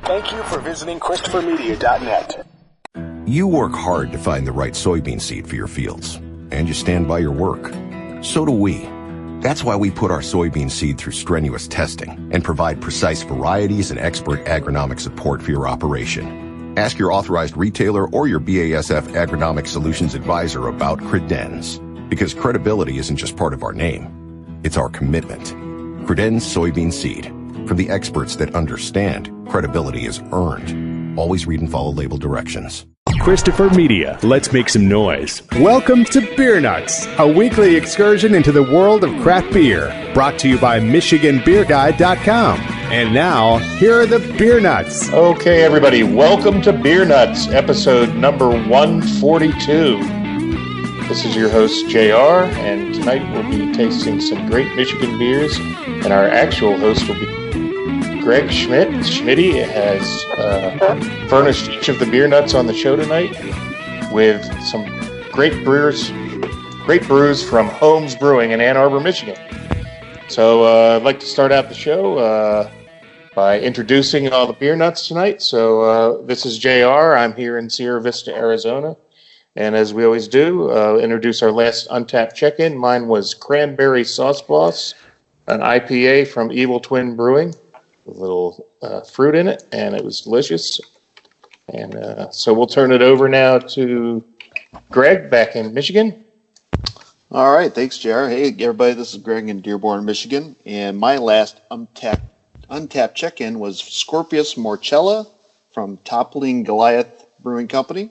Thank you for visiting ChristopherMedia.net. You work hard to find the right soybean seed for your fields, and you stand by your work. So do we. That's why we put our soybean seed through strenuous testing and provide precise varieties and expert agronomic support for your operation. Ask your authorized retailer or your BASF Agronomic Solutions advisor about Credenz, because credibility isn't just part of our name, it's our commitment. Credenz soybean seed, from the experts that understand credibility is earned. Always read and follow label directions. Christopher Media, let's make some noise. Welcome to Beer Nuts, a weekly excursion into the world of craft beer, brought to you by MichiganBeerGuide.com. And now, here are the Beer Nuts. Okay, everybody, welcome to Beer Nuts, episode number 142. This is your host, JR, and tonight we'll be tasting some great Michigan beers, and our actual host will be Greg Schmidt. Schmitty has furnished each of the beer nuts on the show tonight with some great brews from Holmes Brewing in Ann Arbor, Michigan. So I'd like to start out the show by introducing all the beer nuts tonight. So this is JR. I'm here in Sierra Vista, Arizona. And as we always do, introduce our last Untapped check-in. Mine was Cranberry Sauce Boss, an IPA from Evil Twin Brewing, with a little fruit in it, and it was delicious. And so we'll turn it over now to Greg back in Michigan. All right, thanks, JR. Hey, everybody, this is Greg in Dearborn, Michigan, and my last Untapped check-in was Scorpius Morcella from Toppling Goliath Brewing Company.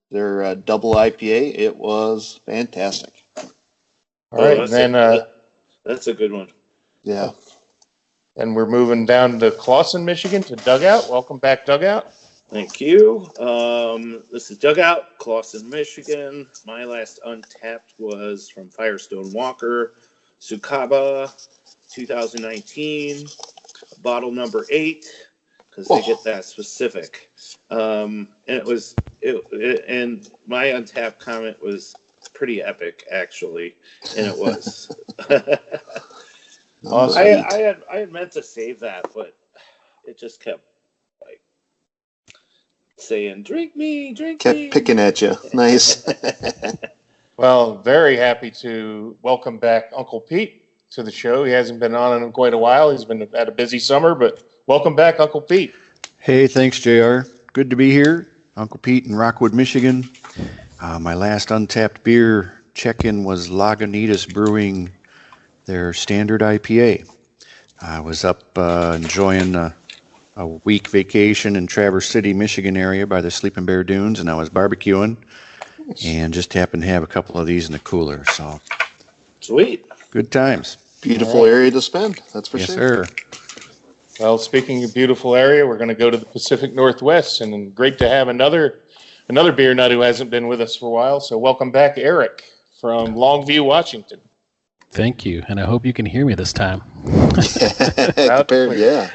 Their double IPA, it was fantastic. All right, and then that's a good one. Yeah. And we're moving down to Clawson, Michigan, to Dugout. Welcome back, Dugout. Thank you. This is Dugout, Clawson, Michigan. My last Untapped was from Firestone Walker, Tsukaba, 2019, bottle number 8, because they get that specific. And and my Untapped comment was pretty epic, actually, and it was. Awesome. I had meant to save that, but it just kept like saying, "Drink me." Kept picking at you. Nice. Well, very happy to welcome back Uncle Pete to the show. He hasn't been on in quite a while. He's been at a busy summer, but welcome back, Uncle Pete. Hey, thanks, JR. Good to be here. Uncle Pete in Rockwood, Michigan. My last Untapped beer check-in was Lagunitas Brewing, their standard IPA. I was up enjoying a week vacation in Traverse City, Michigan area by the Sleeping Bear Dunes, and I was barbecuing and just happened to have a couple of these in the cooler. So, sweet. Good times. Beautiful area to spend, that's for yes, sure. Sir. Well, speaking of beautiful area, we're going to go to the Pacific Northwest, and great to have another beer nut who hasn't been with us for a while. So welcome back, Eric from Longview, Washington. Thank you, and I hope you can hear me this time. Yeah.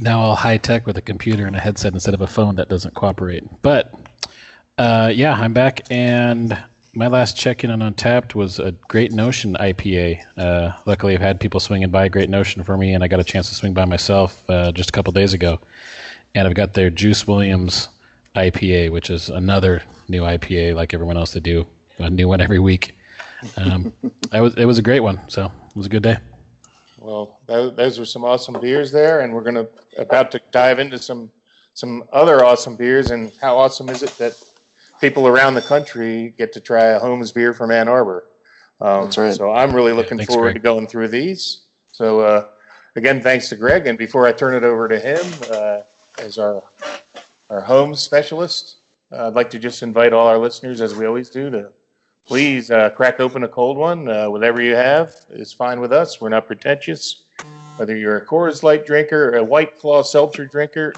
Now all high-tech with a computer and a headset instead of a phone that doesn't cooperate. But, yeah, I'm back, and my last check-in on Untapped was a Great Notion IPA. Luckily, I've had people swinging by Great Notion for me, and I got a chance to swing by myself just a couple days ago. And I've got their Juice Williams IPA, which is another new IPA like everyone else to do, a new one every week. It was a great one, so it was a good day. Well, those were some awesome beers there, and we're about to dive into some other awesome beers. And how awesome is it that people around the country get to try a Holmes beer from Ann Arbor? That's right. So I'm really looking forward Greg. to going through these. So again, thanks to Greg. And before I turn it over to him as our Holmes specialist, I'd like to just invite all our listeners, as we always do, to please crack open a cold one. Whatever you have is fine with us. We're not pretentious. Whether you're a Coors Light drinker, a White Claw seltzer drinker,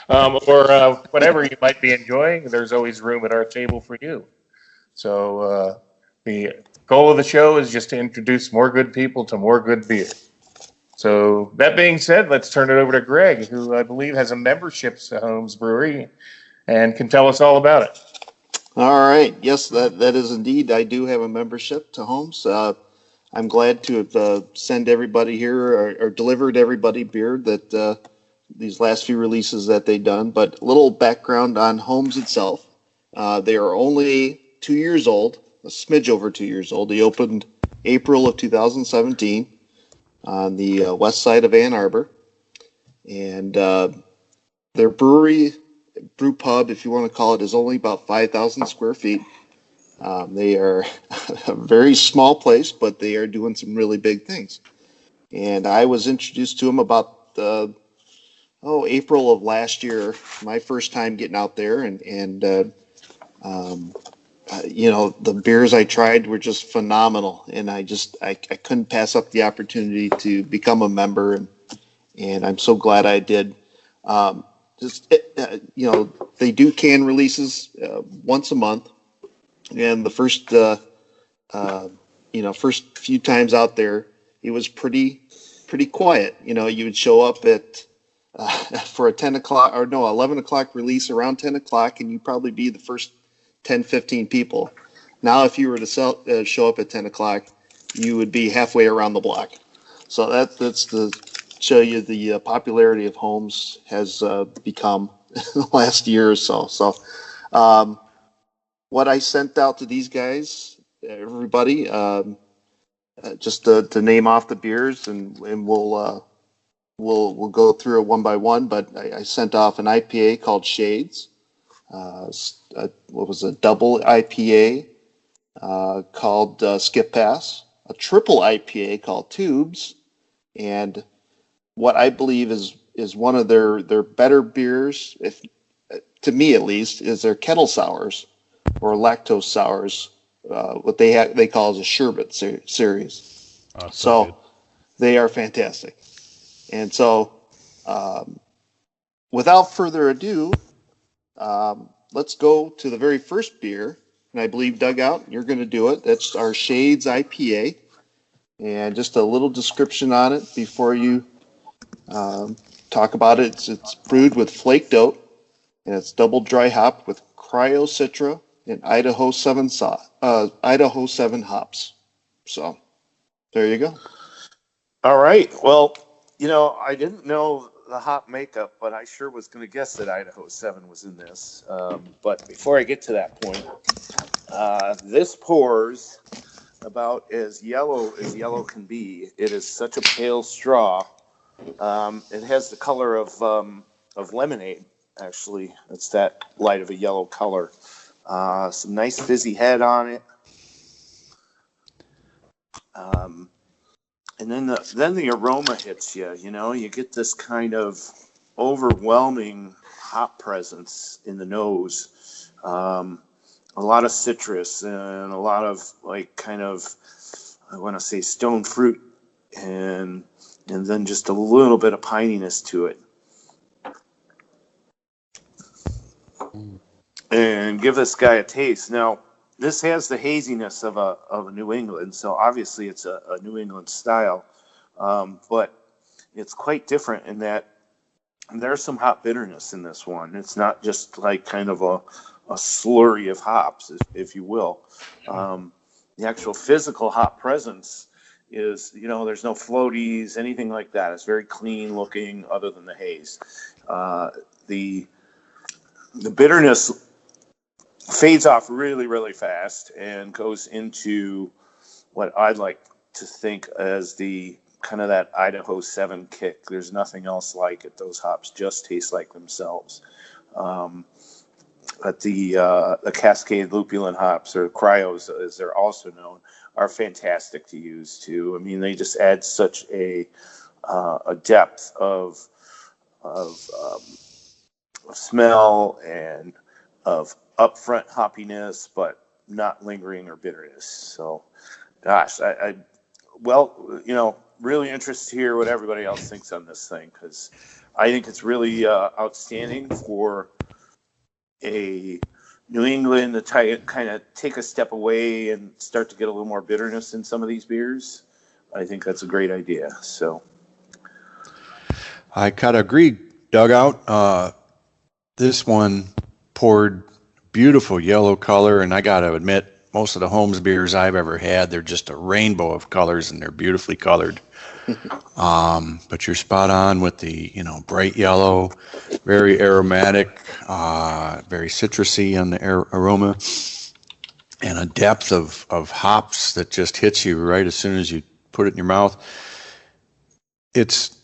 or whatever you might be enjoying, there's always room at our table for you. So the goal of the show is just to introduce more good people to more good beer. So that being said, let's turn it over to Greg, who I believe has a membership to Holmes Brewery and can tell us all about it. All right. Yes, that is indeed. I do have a membership to Holmes. I'm glad to send everybody here or delivered everybody beer that these last few releases that they've done. But a little background on Holmes itself. They are only 2 years old, a smidge over 2 years old. They opened April of 2017 on the west side of Ann Arbor. And their brew pub, if you want to call it, is only about 5,000 square feet. They are a very small place, but they are doing some really big things. And I was introduced to them about April of last year, my first time getting out there, and the beers I tried were just phenomenal, and I couldn't pass up the opportunity to become a member, and I'm so glad I did. They do can releases once a month, and the first first few times out there, it was pretty quiet. You would show up at for a 11 o'clock release around 10 o'clock, and you'd probably be the first 10, 15 people. Now, if you were to show up at 10 o'clock, you would be halfway around the block. So that's to show you the popularity of Holmes has become in the last year or so. So what I sent out to these guys, everybody, just to name off the beers, and we'll go through it one by one. But I sent off an IPA called Shades. What was a double IPA called Skip Pass, a triple IPA called Tubes, and what I believe is one of their better beers, if to me at least, is their kettle sours or lactose sours. What they call as a sherbet series. Oh, so they are fantastic. And so, without further ado, let's go to the very first beer. And I believe, Dugout, you're going to do it. That's our Shades IPA. And just a little description on it before you talk about it. It's brewed with flaked oat, and it's double dry hop with Cryo Citra and Idaho 7 hops. So, there you go. All right. Well, I didn't know the hop makeup, but I sure was going to guess that Idaho 7 was in this. But before I get to that point, this pours about as yellow can be. It is such a pale straw. It has the color of lemonade, actually. It's that light of a yellow color. Some nice fizzy head on it. And then the aroma hits you. You get this kind of overwhelming hop presence in the nose. A lot of citrus and a lot of I want to say stone fruit, and then just a little bit of pininess to it. And give this guy a taste. Now, this has the haziness of a New England, so obviously it's a New England style, but it's quite different in that there's some hop bitterness in this one. It's not just like kind of a slurry of hops, if you will. The actual physical hop presence is, there's no floaties, anything like that. It's very clean looking, other than the haze. The bitterness fades off really, really fast and goes into what I'd like to think as the kind of that Idaho 7 kick. There's nothing else like it. Those hops just taste like themselves. But the Cascade Lupulin hops, or cryos as they're also known, are fantastic to use too. I mean, they just add such a depth of smell and of upfront hoppiness, but not lingering or bitterness. So, gosh, I really interested to hear what everybody else thinks on this thing, because I think it's really outstanding for a New England to kind of take a step away and start to get a little more bitterness in some of these beers. I think that's a great idea. So, I kind of agree, Dugout. This one poured beautiful yellow color, and I got to admit, most of the Holmes beers I've ever had, they're just a rainbow of colors, and they're beautifully colored. But you're spot on with the, bright yellow, very aromatic, very citrusy on the aroma, and a depth of hops that just hits you right as soon as you put it in your mouth. It's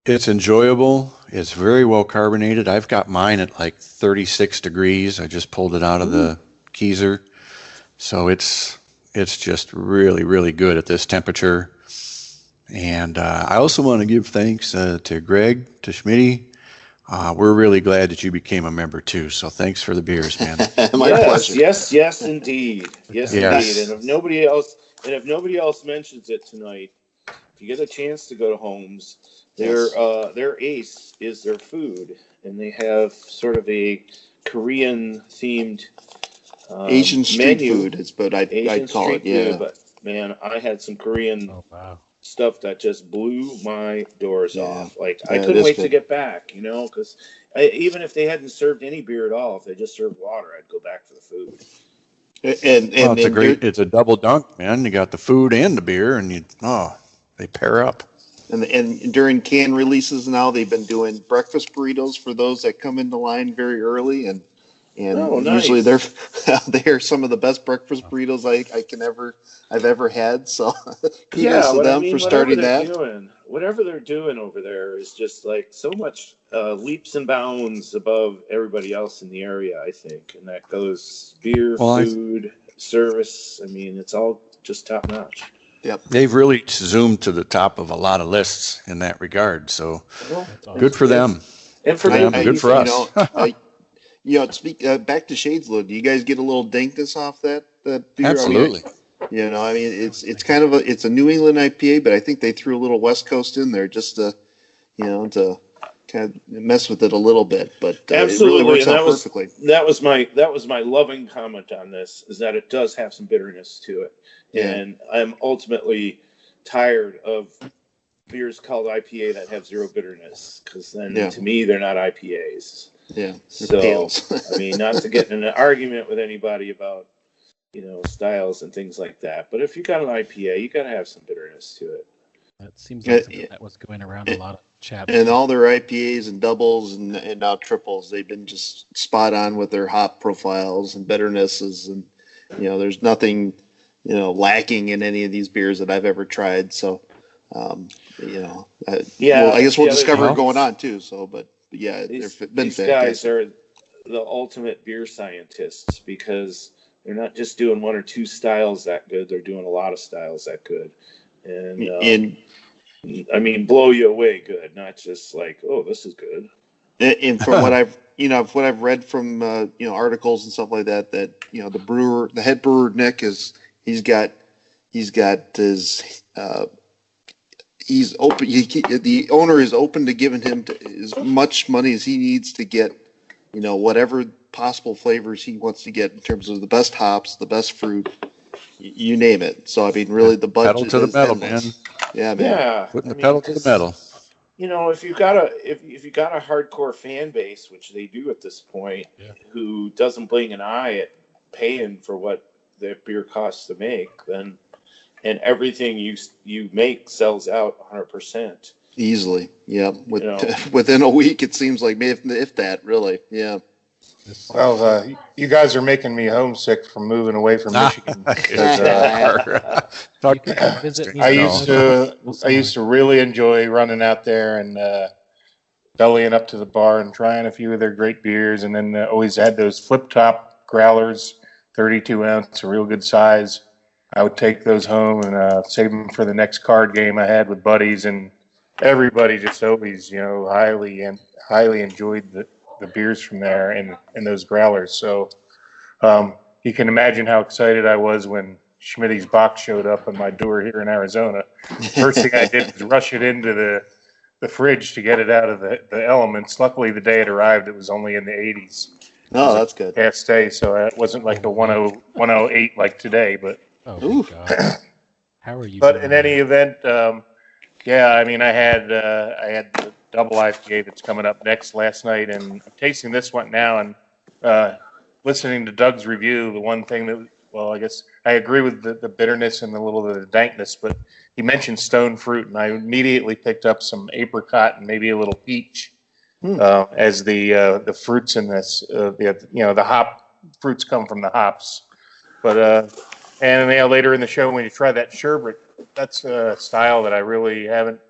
enjoyable. It's very well carbonated. I've got mine at like 36 degrees. I just pulled it out of the keezer. So it's just really, really good at this temperature. And I also want to give thanks to Greg, to Schmitty. We're really glad that you became a member too. So thanks for the beers, man. My pleasure. Yes, indeed. Yes, indeed. And if nobody else mentions it tonight, if you get a chance to go to Holmes, their ace is their food, and they have sort of a Korean themed Asian street menu. food. It's but I'd call it. Yeah. Food, but man, I had some Korean stuff that just blew my doors off. Like I couldn't wait to get back, because even if they hadn't served any beer at all, if they just served water, I'd go back for the food. It's a double dunk, man. You got the food and the beer, and they pair up. And during can releases now, they've been doing breakfast burritos for those that come into line very early, and usually they are some of the best breakfast burritos I've ever had. So kudos to them for starting that. Whatever they're doing over there is just like so much leaps and bounds above everybody else in the area, I think, and that goes beer, food, service. I mean, it's all just top notch. Yep. They've really zoomed to the top of a lot of lists in that regard. So good for them. And for them, good for us. Back to Shadeslow. Do you guys get a little dankness off that beer? Absolutely. It's kind of it's a New England IPA, but I think they threw a little West Coast in there just to kind of mess with it a little bit. But absolutely, it really works out perfectly. That was my loving comment on this, is that it does have some bitterness to it, and I'm ultimately tired of beers called IPA that have zero bitterness, because then to me they're not IPAs. Yeah. So I mean, not to get in an argument with anybody about styles and things like that, but if you got an IPA, you got to have some bitterness to it. That seems like something that was going around a lot of chat. And all their IPAs and doubles and now triples, they've been just spot on with their hop profiles and bitternesses, and there's nothing lacking in any of these beers that I've ever tried. So I guess we'll discover it going on too. So, but yeah, they've been these fantastic. Guys are the ultimate beer scientists, because they're not just doing one or two styles that good; they're doing a lot of styles that good, and I mean, blow you away good, not just like, oh, this is good. And from what I've read from articles and stuff like that, the head brewer Nick he's open. The owner is open to giving him as much money as he needs to get, whatever possible flavors he wants to get in terms of the best hops, the best fruit, you name it. So I mean, really, the budget pedal to the metal, man. Yeah, man. Yeah, putting the pedal to the metal. If you got a hardcore fan base, which they do at this point, who doesn't blink an eye at paying for what the beer costs to make, then and everything you make sells out 100%. Easily, yeah. Within a week, it seems like, if that, really, yeah. Well, you guys are making me homesick from moving away from Michigan. I used to really enjoy running out there and bellying up to the bar and trying a few of their great beers, and then always had those flip top growlers, 32 ounce, a real good size. I would take those home and save them for the next card game I had with buddies, and everybody just always, highly enjoyed the beers from there and those growlers. So you can imagine how excited I was when Schmitty's box showed up on my door here in Arizona. First thing I did was rush it into the fridge to get it out of the elements. Luckily, the day it arrived, it was only in the 80s. Oh, that's good. Past day, so it wasn't like a 108 like today, but. Oh, God. How are you? But in any event, I mean, I had the double IPA that's coming up next last night, and I'm tasting this one now, and listening to Doug's review, the one thing that well, I guess I agree with the bitterness and a little bit of the dankness, but he mentioned stone fruit, and I immediately picked up some apricot and maybe a little peach as the fruits in this. The hop fruits come from the hops, but and later in the show when you try that sherbet, that's a style that I really haven't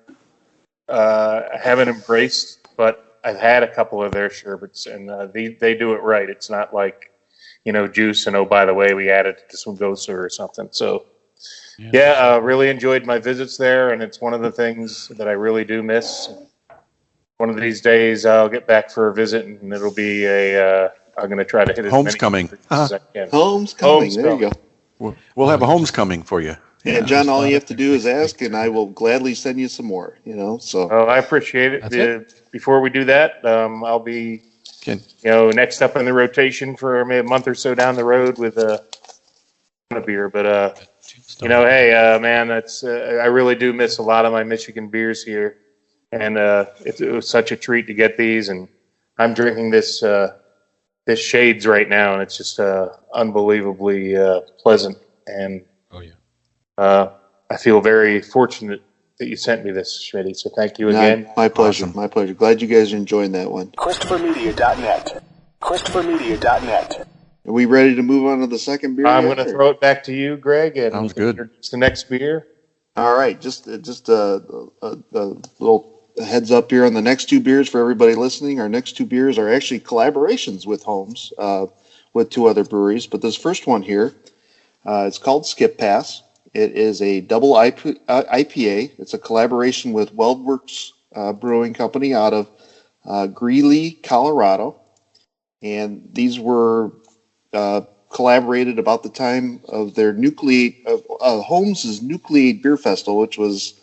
embraced, but I've had a couple of their sherbets, and they do it right. It's not like juice, and oh, by the way, we added to some Gosa or something. So, really enjoyed my visits there, and it's one of the things that I really do miss. One of these days, I'll get back for a visit, and it'll be I'm going to try to hit as Homecoming. many as I can. Homecoming. There you go. We'll have a homecoming for you. Yeah, John, all you have to do is ask, and I will gladly send you some more. So. Oh, I appreciate it. Before we do that, I'll be, next up in the rotation for a month or so down the road with a beer. But hey, man, that's I really do miss a lot of my Michigan beers here, and it was such a treat to get these. And I'm drinking this Shades right now, and it's just unbelievably pleasant. And I feel very fortunate that you sent me this, Schmitty. So thank you again. My pleasure. Awesome. My pleasure. Glad you guys are enjoying that one. ChristopherMedia.net. ChristopherMedia.net. Are we ready to move on to the second beer? I'm going to throw it back to you, Greg. And sounds good. It's the next beer. All right. Just a little heads up here on the next two beers for everybody listening. Our next two beers are actually collaborations with Holmes, with two other breweries. But this first one here, it's called Skip Pass. It is a double IPA. It's a collaboration with Weldworks Brewing Company out of Greeley, Colorado. And these were collaborated about the time of their Holmes' Nucleate Beer Festival, which was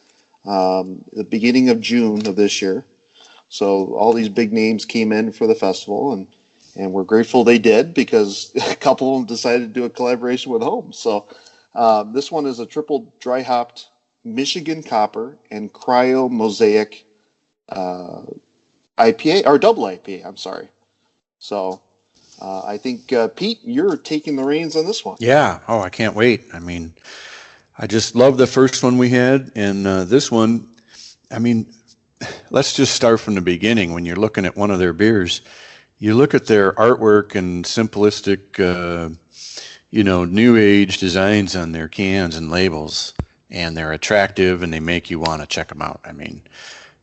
the beginning of June of this year. So all these big names came in for the festival, and we're grateful they did, because a couple of them decided to do a collaboration with Holmes. So this one is a triple dry hopped Michigan Copper and Cryo Mosaic IPA, or double IPA, I'm sorry. So I think, Pete, you're taking the reins on this one. Yeah. Oh, I can't wait. I mean, I just love the first one we had. And this one, I mean, let's just start from the beginning. When you're looking at one of their beers, you look at their artwork and simplistic, new age designs on their cans and labels, and they're attractive and they make you want to check them out. I mean,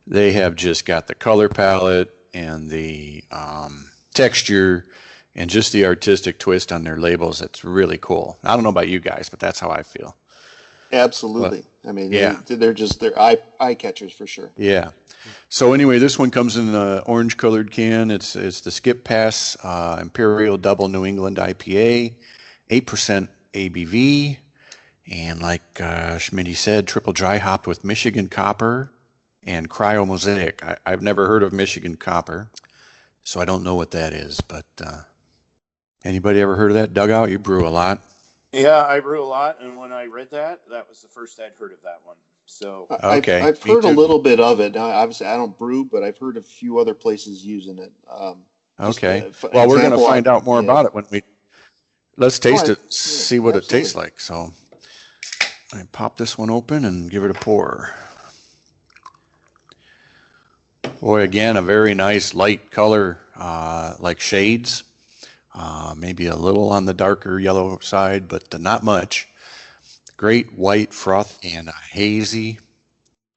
they have just got the color palette and the texture and just the artistic twist on their labels. It's really cool. I don't know about you guys, but that's how I feel. Absolutely. Well, I mean, they're eye catchers for sure. Yeah. So anyway, this one comes in an orange colored can. It's the Skip Pass Imperial Double New England IPA, 8% ABV, and like Schmitty said, triple dry hopped with Michigan Copper and Cryo Mosaic. I've never heard of Michigan Copper, so I don't know what that is. But anybody ever heard of that? Dugout, you brew a lot. Yeah, I brew a lot, and when I read that was the first I'd heard of that one. So okay, I've heard a little bit of it. Now, obviously, I don't brew, but I've heard a few other places using it. Okay. Well, we're going to find out more about it when we let's taste it, see what it tastes like. So I pop this one open and give it a pour. Boy, again, a very nice light color, like shades. Maybe a little on the darker yellow side, but not much. Great white froth and hazy,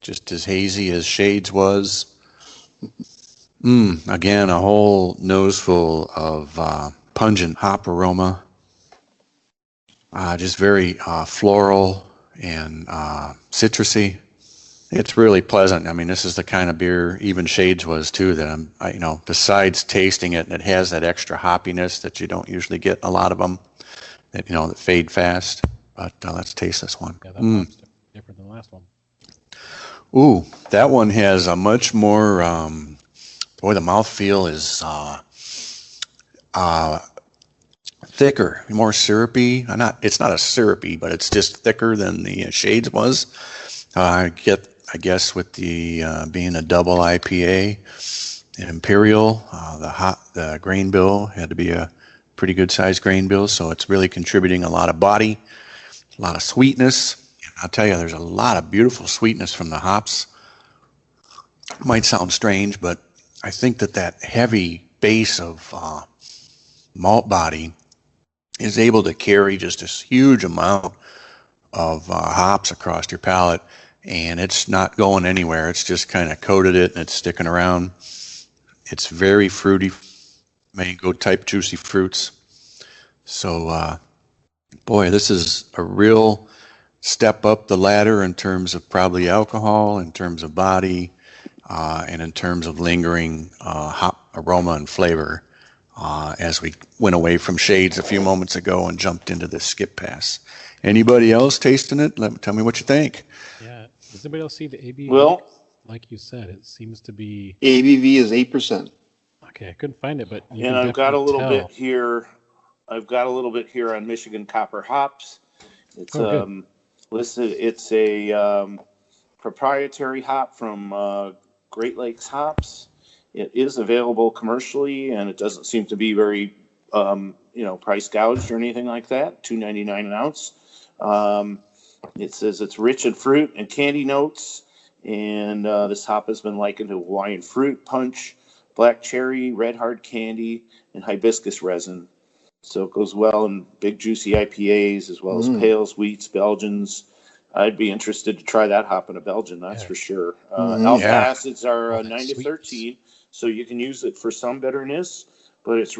just as hazy as Shades was. Again, a whole nose full of pungent hop aroma. Just very floral and citrusy. It's really pleasant. I mean, this is the kind of beer even Shades was too. That besides tasting it, and it has that extra hoppiness that you don't usually get in a lot of them. That fade fast. But let's taste this one. Yeah, that one's different than the last one. Ooh, that one has a much more. The mouthfeel is thicker, more syrupy. It's not a syrupy, but it's just thicker than the Shades was. I guess with the being a double IPA, Imperial, the grain bill had to be pretty good sized grain bills, so it's really contributing a lot of body, a lot of sweetness. And I'll tell you, there's a lot of beautiful sweetness from the hops. Might sound strange, but I think that heavy base of malt body is able to carry just this huge amount of hops across your palate, and it's not going anywhere. It's just kind of coated it, and it's sticking around. It's very fruity, mango type juicy fruits. So, boy, this is a real step up the ladder in terms of probably alcohol, in terms of body, and in terms of lingering hop aroma and flavor. As we went away from shades a few moments ago and jumped into this skip pass. Anybody else tasting it? Tell me what you think. Yeah. Does anybody else see the ABV? Well, like you said, it seems to be. ABV is 8%. Okay, I couldn't find it, but you and can I've got a little definitely bit here. I've got a little bit here on Michigan Copper hops. It's listed. It's a proprietary hop from Great Lakes Hops. It is available commercially, and it doesn't seem to be very, price gouged or anything like that. $2.99 an ounce. It says it's rich in fruit and candy notes, and this hop has been likened to Hawaiian fruit punch, black cherry, red hard candy, and hibiscus resin. So it goes well in big juicy IPAs as well as pales, wheats, Belgians. I'd be interested to try that hop in a Belgian, that's for sure. Alpha acids are 9 to 13, so you can use it for some bitterness, but that's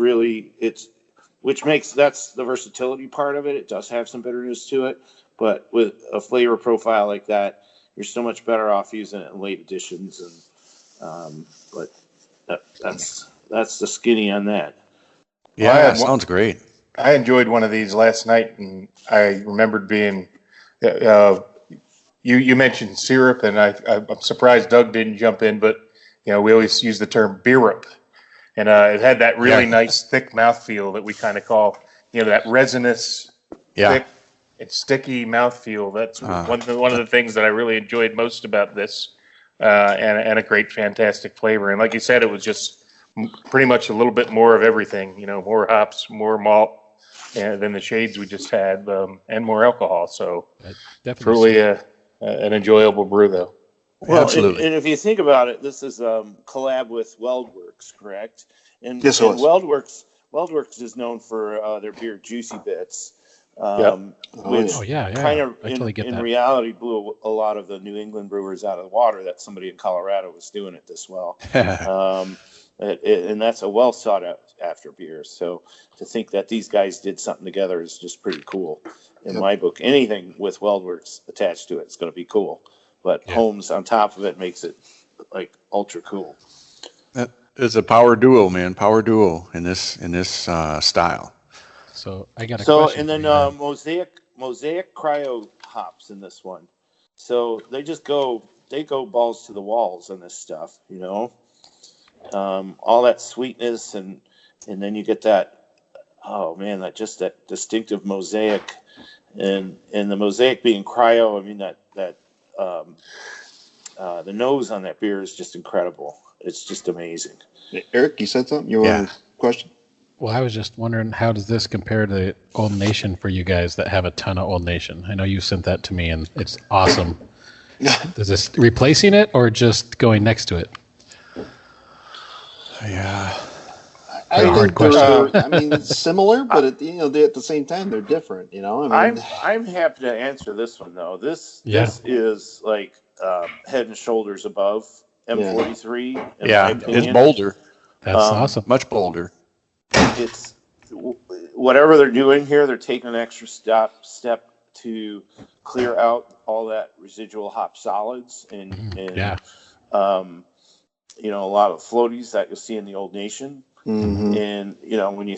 the versatility part of it. It does have some bitterness to it, but with a flavor profile like that, you're so much better off using it in late additions. And that's the skinny on that. Yeah, sounds great. I enjoyed one of these last night, and I remembered being. You mentioned syrup, and I'm surprised Doug didn't jump in, but we always use the term beerup, and it had that really nice thick mouthfeel that we kind of call that resinous, thick and sticky mouthfeel. That's one of the things that I really enjoyed most about this, and a great, fantastic flavor. And like you said, it was just pretty much a little bit more of everything. More hops, more malt. Than the shades we just had, and more alcohol. So truly an enjoyable brew, though. Well, absolutely. And if you think about it, this is collab with Weldworks, correct? And, yes, and Weldworks is known for their beer Juicy Bits, which kind of in reality blew a lot of the New England brewers out of the water that somebody in Colorado was doing it this well. And that's a well sought after beer. So to think that these guys did something together is just pretty cool. In my book, anything with Weldworks attached to it is going to be cool. But Holmes on top of it makes it like ultra cool. It's a power duo, man. Power duo in this style. So I got a question. And then Mosaic Cryo hops in this one. So they go balls to the walls on this stuff, all that sweetness, and then you get that that distinctive Mosaic, and the Mosaic being cryo. I mean that the nose on that beer is just incredible. It's just amazing. Eric, you said something? You want a question? Well, I was just wondering, how does this compare to Old Nation for you guys that have a ton of Old Nation? I know you sent that to me, and it's awesome. Is this replacing it or just going next to it? Yeah, I think it's similar, but at the same time, they're different. I'm happy to answer this one though. This is like head and shoulders above M43. In my opinion. It's bolder. That's awesome. Much bolder. It's whatever they're doing here. They're taking an extra step to clear out all that residual hop solids a lot of floaties that you'll see in the Old Nation. Mm-hmm. And, when you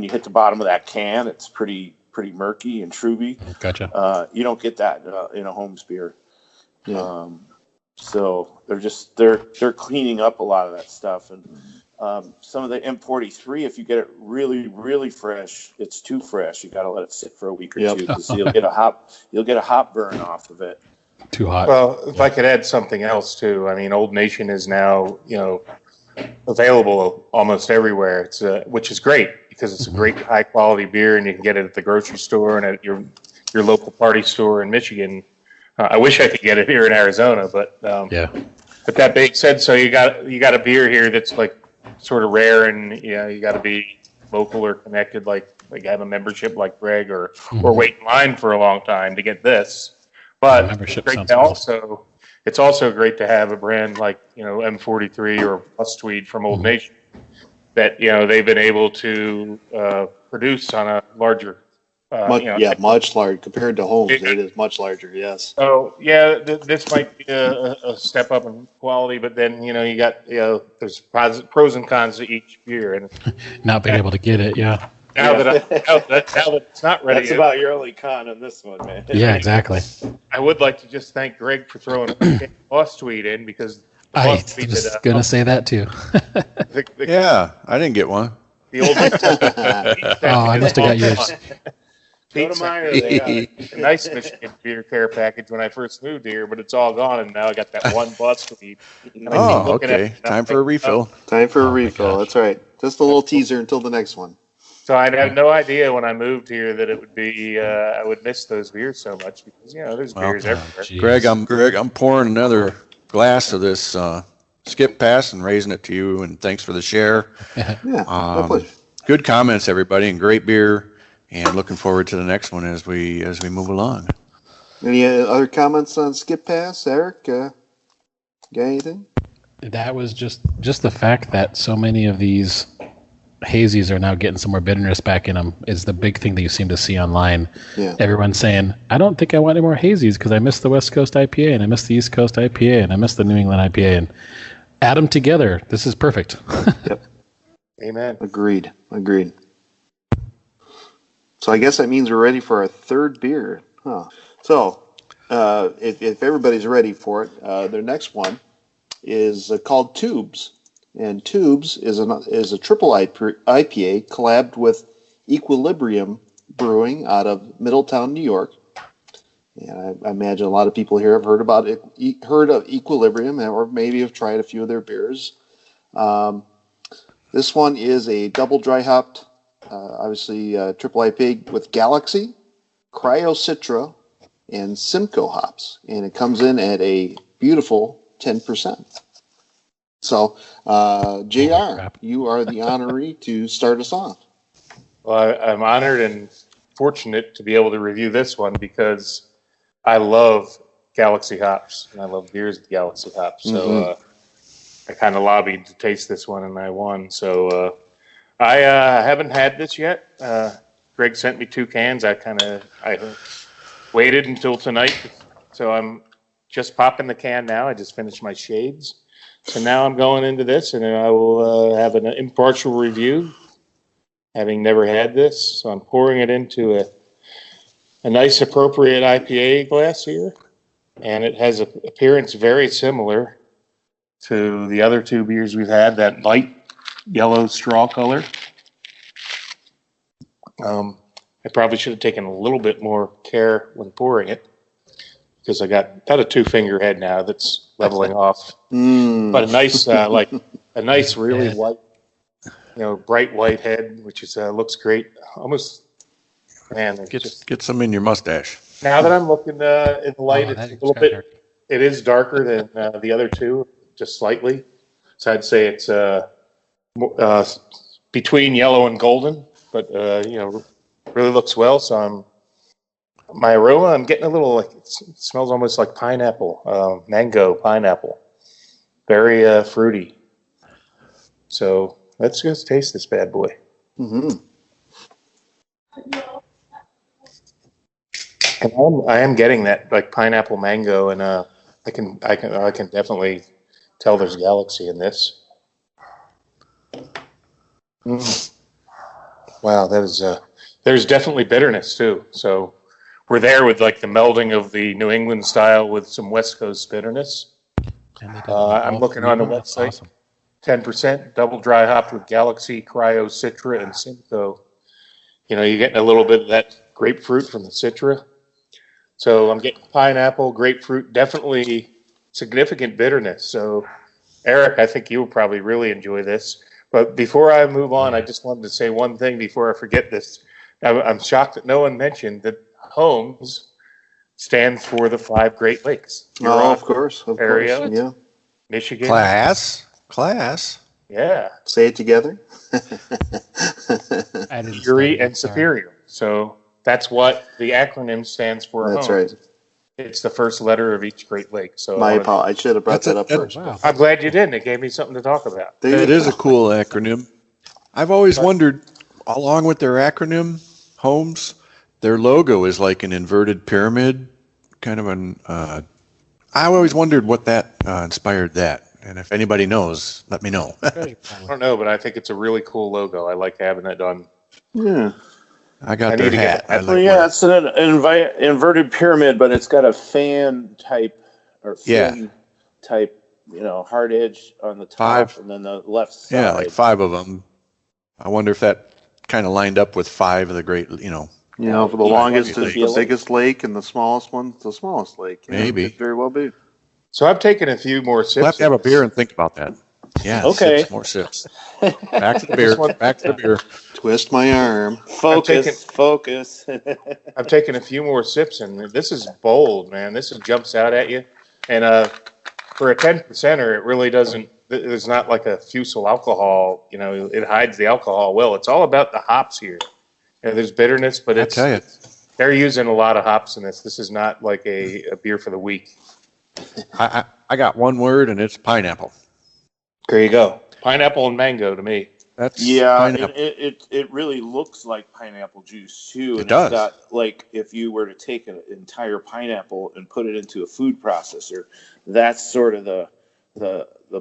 hit the bottom of that can, it's pretty murky and truby. Gotcha. You don't get that in a Holmes beer. Yeah. So they're cleaning up a lot of that stuff. And some of the M43, if you get it really, really fresh, it's too fresh. You got to let it sit for a week or two because you'll get a hop burn off of it. Too hot. Well, if I could add something else too, I mean, Old Nation is now, available almost everywhere. It's which is great because it's a great high quality beer, and you can get it at the grocery store and at your local party store in Michigan. I wish I could get it here in Arizona, but Yeah. But that being said, so you got a beer here that's like sort of rare, and you got to be local or connected, like have a membership like Greg, or wait in line for a long time to get this. But membership great sounds to cool. it's also great to have a brand like M43 or Plus Tweed from Old Nation that they've been able to produce on a larger. Much larger compared to Holmes. It is much larger. Yes. So this might be a step up in quality, but then you got there's pros and cons to each beer, and not being able to get it. Yeah. Now that it's not ready, that's about your only con on this one, man. Yeah, exactly. I would like to just thank Greg for throwing a Boss Tweed in, because I was going to say that too. Yeah, I didn't get one. The old I must have got yours. Go to mine, or they a nice Michigan beer care package when I first moved here, but it's all gone, and now I got that one Boss Tweed. Oh, okay. Time for a refill. Time for a refill. That's right. Just a little teaser until the next one. So I'd have no idea when I moved here that it would be I would miss those beers so much, because there's beers everywhere. Greg, I'm pouring another glass of this Skip Pass and raising it to you, and thanks for the share. Good comments, everybody, and great beer, and looking forward to the next one as we move along. Any other comments on Skip Pass, Eric? Got anything? That was just the fact that so many of these hazies are now getting some more bitterness back in them is the big thing that you seem to see online. Yeah. Everyone's saying, I don't think I want any more hazies because I miss the West Coast IPA, and I miss the East Coast IPA, and I miss the New England IPA, and add them together. This is perfect. Yep. Amen. Agreed. So I guess that means we're ready for our third beer. Huh. So if everybody's ready for it, their next one is called Tubes. And Tubes is a triple IPA collabed with Equilibrium Brewing out of Middletown, New York. And I imagine a lot of people here have heard of Equilibrium, or maybe have tried a few of their beers. This one is a double dry hopped, obviously triple IPA with Galaxy, Cryo Citra, and Simcoe hops, and it comes in at a beautiful 10%. So, JR, you are the honoree to start us off. Well, I'm honored and fortunate to be able to review this one, because I love Galaxy hops, and I love beers with Galaxy hops. So I kind of lobbied to taste this one, and I won. So I haven't had this yet. Greg sent me 2 cans. I waited until tonight, so I'm just popping the can now. I just finished my shades. So now I'm going into this, and I will have an impartial review, having never had this. So I'm pouring it into a nice, appropriate IPA glass here, and it has an appearance very similar to the other 2 beers we've had, that light yellow straw color. I probably should have taken a little bit more care when pouring it, because I got about a 2-finger head now that's leveling off. But a nice, really white, bright white head, which is looks great. Almost, man. Get some in your mustache. Now that I'm looking in the light, it's a little bit. Dark. It is darker than the other 2, just slightly. So I'd say it's between yellow and golden, but really looks well. So my aroma, I'm getting a little, it smells almost like pineapple, mango pineapple. Very fruity. So let's just taste this bad boy. Mm-hmm. And I am getting that like pineapple mango, and I can definitely tell there's Galaxy in this. Wow, that is there's definitely bitterness too. So we're there with like the melding of the New England style with some West Coast bitterness. I'm looking on the website. Awesome. 10% double dry hopped with Galaxy, Cryo, Citra, and Simcoe. You're getting a little bit of that grapefruit from the Citra. So I'm getting pineapple, grapefruit, definitely significant bitterness. So Eric, I think you'll probably really enjoy this. But before I move on, I just wanted to say one thing before I forget this. I'm shocked that no one mentioned that Holmes stands for the 5 Great Lakes. Of course. Area, Yeah. Michigan. Class. Yeah. Say it together. Erie and Superior. So that's what the acronym stands for. That's Holmes. right. It's the first letter of each Great Lake. So My apologies. I should have brought that up first. Wow. I'm glad you didn't. It gave me something to talk about. It is a cool acronym. I've always wondered, along with their acronym, Holmes, their logo is like an inverted pyramid, kind of an. I always wondered what that inspired that, and if anybody knows, let me know. I don't know, but I think it's a really cool logo. I like having it done. Yeah. I got I their need to get hat. that. I like Well, yeah, it's an inverted pyramid, but it's got a fan type or fin type, hard edge on the top, 5. and then the left side. Yeah, like 5 of them. I wonder if that kind of lined up with 5 of the great, For the longest is the Feeling. biggest lake, and the smallest one's the smallest lake. Maybe. Could very well be. So I've taken a few more sips. We'll have to have a beer and think about that. Yeah, Okay. More sips. Back to the beer. Back to the beer. Twist my arm. Focus. I've taken a few more sips, and this is bold, man. This jumps out at you. And for a 10%er, it really doesn't. There's not like a fusel alcohol. It hides the alcohol well. It's all about the hops here. There's bitterness, but they're using a lot of hops in this. This is not like a beer for the weak. I got one word, and it's pineapple. There you go. Pineapple and mango to me. That's Yeah, pineapple. it really looks like pineapple juice too. It does. It's got, like, if you were to take an entire pineapple and put it into a food processor, that's sort of the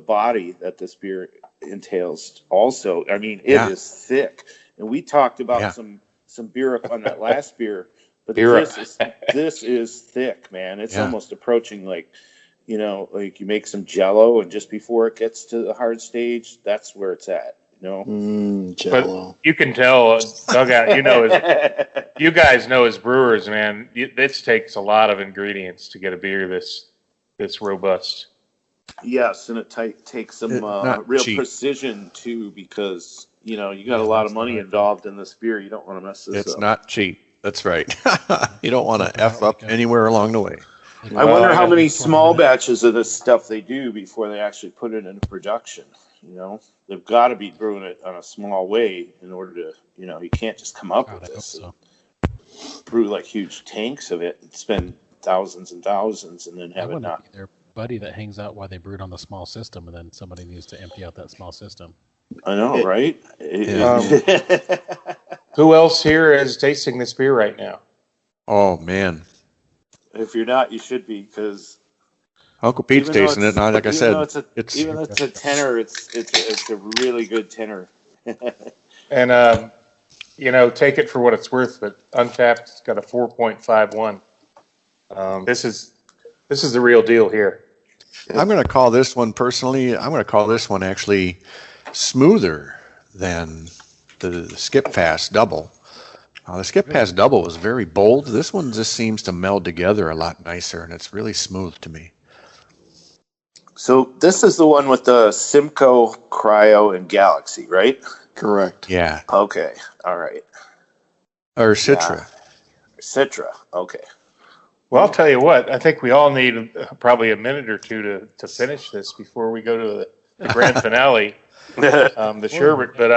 body that this beer entails. Also, I mean, it is thick, and we talked about some beer on that last beer, but this is thick, man. It's almost approaching like like you make some Jello, and just before it gets to the hard stage, that's where it's at. Jello. But you can tell, Dugout, you guys know as brewers, man, this takes a lot of ingredients to get a beer this robust. Yes, and it takes some real cheap. precision too, because you got a lot of money involved in this beer. You don't want to mess this up. It's not cheap. That's right. You don't want to F up anywhere along the way. I wonder how many small batches of this stuff they do before they actually put it into production. They've got to be brewing it on a small way in order to, you can't just come up with this and brew like huge tanks of it and spend thousands and thousands and then have it not. Their buddy that hangs out while they brewed on the small system, and then somebody needs to empty out that small system. I know, right? Who else here is tasting this beer right now? Oh, man. If you're not, you should be, because Uncle Pete's tasting it. And like I said, even though it's a tenor, it's a really good tenor. And, take it for what it's worth, but Untapped's got a 4.51. This is the real deal here. I'm going to call this one personally, actually smoother than the Skip Pass Double. The Skip Pass Double was very bold. This one just seems to meld together a lot nicer, and it's really smooth to me. So this is the one with the Simcoe, Cryo, and Galaxy, right? Correct. Yeah. Okay. All right. Or Citra. Yeah. Citra. Okay. Well, I'll tell you what. I think we all need probably a minute or two to finish this before we go to the grand finale, the sherbet. But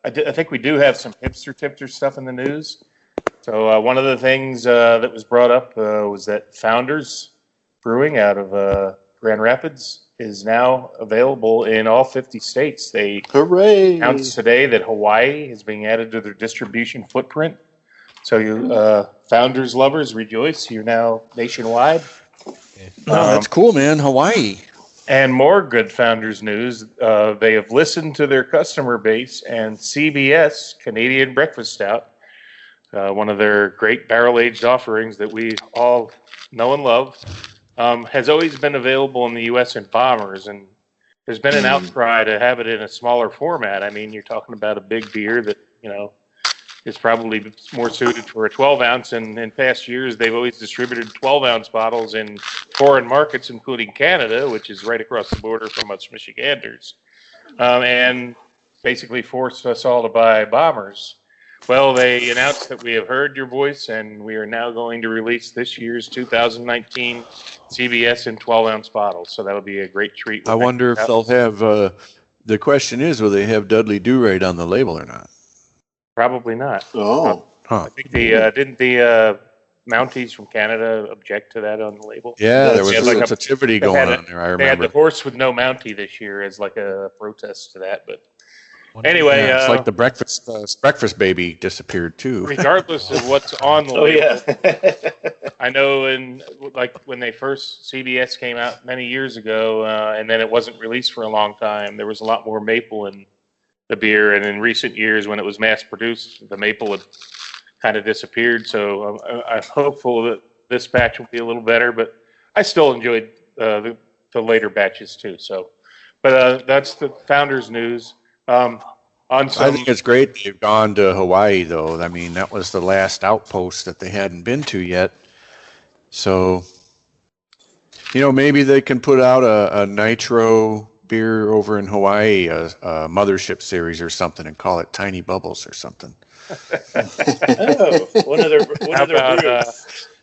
I think we do have some hipster-tipster stuff in the news. So one of the things that was brought up was that Founders Brewing out of Grand Rapids is now available in all 50 states. They announced today that Hawaii is being added to their distribution footprint. So you Founders lovers, rejoice. You're now nationwide. That's cool, man. Hawaii. And more good Founders news. They have listened to their customer base, and CBS, Canadian Breakfast Stout, one of their great barrel-aged offerings that we all know and love, has always been available in the U.S. in bombers, and there's been an outcry to have it in a smaller format. I mean, you're talking about a big beer that, is probably more suited for a 12-ounce. And in past years, they've always distributed 12-ounce bottles in foreign markets, including Canada, which is right across the border from us Michiganders, and basically forced us all to buy bombers. Well, they announced that we have heard your voice, and we are now going to release this year's 2019 CBS in 12-ounce bottles. So that'll be a great treat. I wonder if they'll have, the question is, will they have Dudley Do-Right on the label or not? Probably not. Oh. Huh. I think didn't the Mounties from Canada object to that on the label? Yeah, there That's was a true. sensitivity going on there, I They had the remember. horse with no Mountie this year as like a protest to that. But anyway, Yeah, it's like the breakfast baby disappeared too. regardless of what's on the Oh label, yeah. I know when they first CBS came out many years ago, and then it wasn't released for a long time, there was a lot more maple in the beer. And in recent years, when it was mass produced, the maple had kind of disappeared. So I'm hopeful that this batch will be a little better, but I still enjoyed the later batches too. So, but that's the founders' news. I think it's great they've gone to Hawaii, though. I mean, that was the last outpost that they hadn't been to yet. So, maybe they can put out a nitro beer over in Hawaii, a mothership series or something, and call it Tiny Bubbles or something. Oh, one of their brews.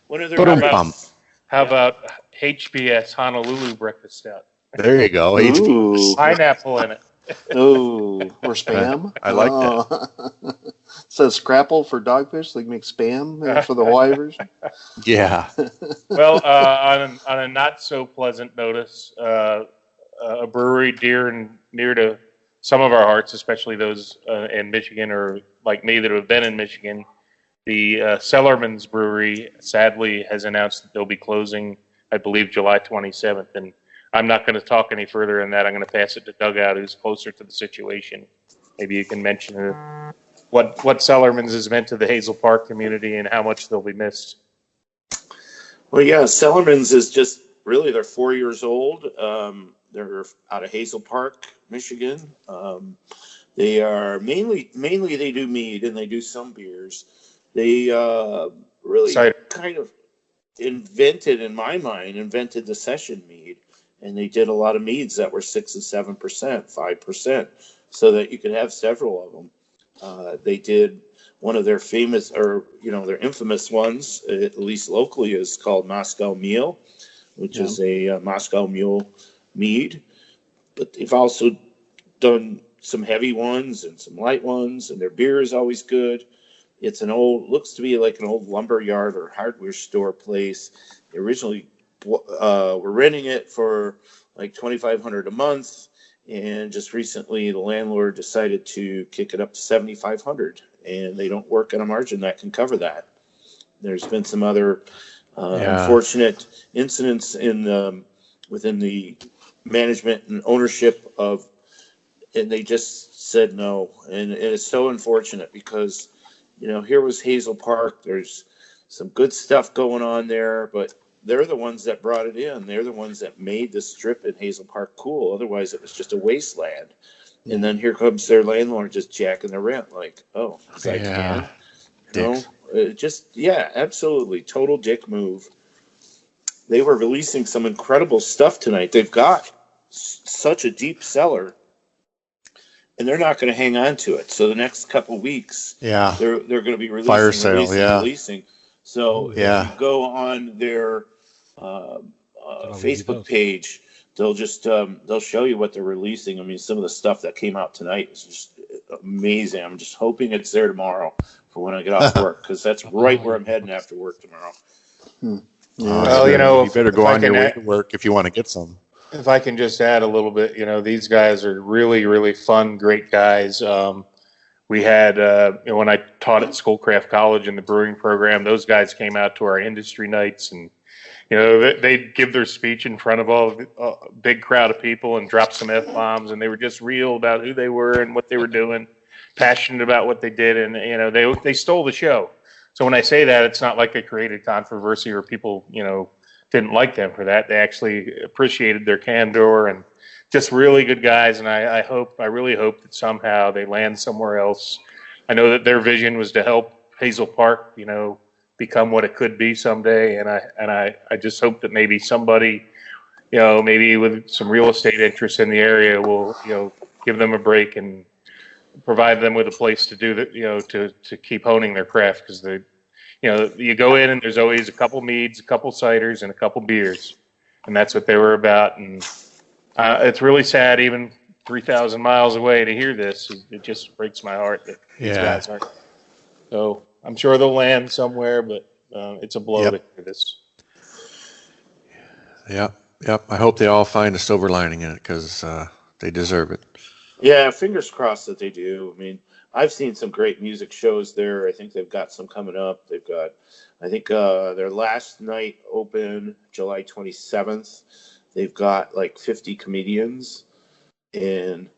One of their brews. How about HBS Honolulu Breakfast Stout? There you go. Ooh. Pineapple in it. Oh, or spam. I like that. Says scrapple for dogfish. They make spam for the Hawaii version. Yeah. Well, on a not so pleasant notice, a brewery near to some of our hearts, especially those in Michigan or like me that have been in Michigan, the Cellarman's Brewery sadly has announced that they'll be closing, I believe, July 27th. And I'm not going to talk any further than that. I'm going to pass it to Dugout, who's closer to the situation. Maybe you can mention what Cellarman's has meant to the Hazel Park community and how much they'll be missed. Well, yeah, Cellarman's is just really, they're 4 years old. They're out of Hazel Park, Michigan. They are mainly they do mead and they do some beers. They really kind of invented the session mead, and they did a lot of meads that were 6 and 7%, 5%, so that you could have several of them. They did one of their famous, or their infamous ones, at least locally, is called Moscow Mule, which is a Moscow Mule mead. But they've also done some heavy ones and some light ones, and their beer is always good. It's looks to be like an old lumber yard or hardware store place. They originally were renting it for like $2,500 a month, and just recently the landlord decided to kick it up to $7,500, and they don't work on a margin that can cover that. There's been some other unfortunate incidents within the management and ownership and they just said no. And it's so unfortunate because, here was Hazel Park. There's some good stuff going on there, but they're the ones that brought it in. They're the ones that made the strip in Hazel Park cool. Otherwise, it was just a wasteland. And then here comes their landlord just jacking the rent. Like, oh, I can. Absolutely. Total dick move. They were releasing some incredible stuff tonight. They've got such a deep cellar, and they're not going to hang on to it. So the next couple weeks, they're going to be releasing, fire sale, releasing. So if you go on their Facebook page, they'll just they'll show you what they're releasing. I mean, some of the stuff that came out tonight is just amazing. I'm just hoping it's there tomorrow for when I get off work, because that's right where I'm heading after work tomorrow. Well, you better go on your way to work if you want to get some. If I can just add a little bit, these guys are really, really fun, great guys. We had, when I taught at Schoolcraft College in the brewing program, those guys came out to our industry nights, and, they'd give their speech in front of a big crowd of people and drop some F-bombs, and they were just real about who they were and what they were doing, passionate about what they did, and, they stole the show. So when I say that, it's not like they created controversy or people, didn't like them for that. They actually appreciated their candor and just really good guys. And I really hope that somehow they land somewhere else. I know that their vision was to help Hazel Park, become what it could be someday. And I just hope that maybe somebody, maybe with some real estate interest in the area will, give them a break and provide them with a place to do that, to keep honing their craft, because you go in and there's always a couple meads, a couple ciders, and a couple beers, and that's what they were about. And it's really sad, even 3,000 miles away, to hear this. It just breaks my heart that these guys aren't. So I'm sure they'll land somewhere, but it's a blow to hear this. Yep. I hope they all find a silver lining in it, because they deserve it. Yeah, fingers crossed that they do. I mean, I've seen some great music shows there. I think they've got some coming up. They've got, I think their last night open July 27th. They've got like 50 comedians, and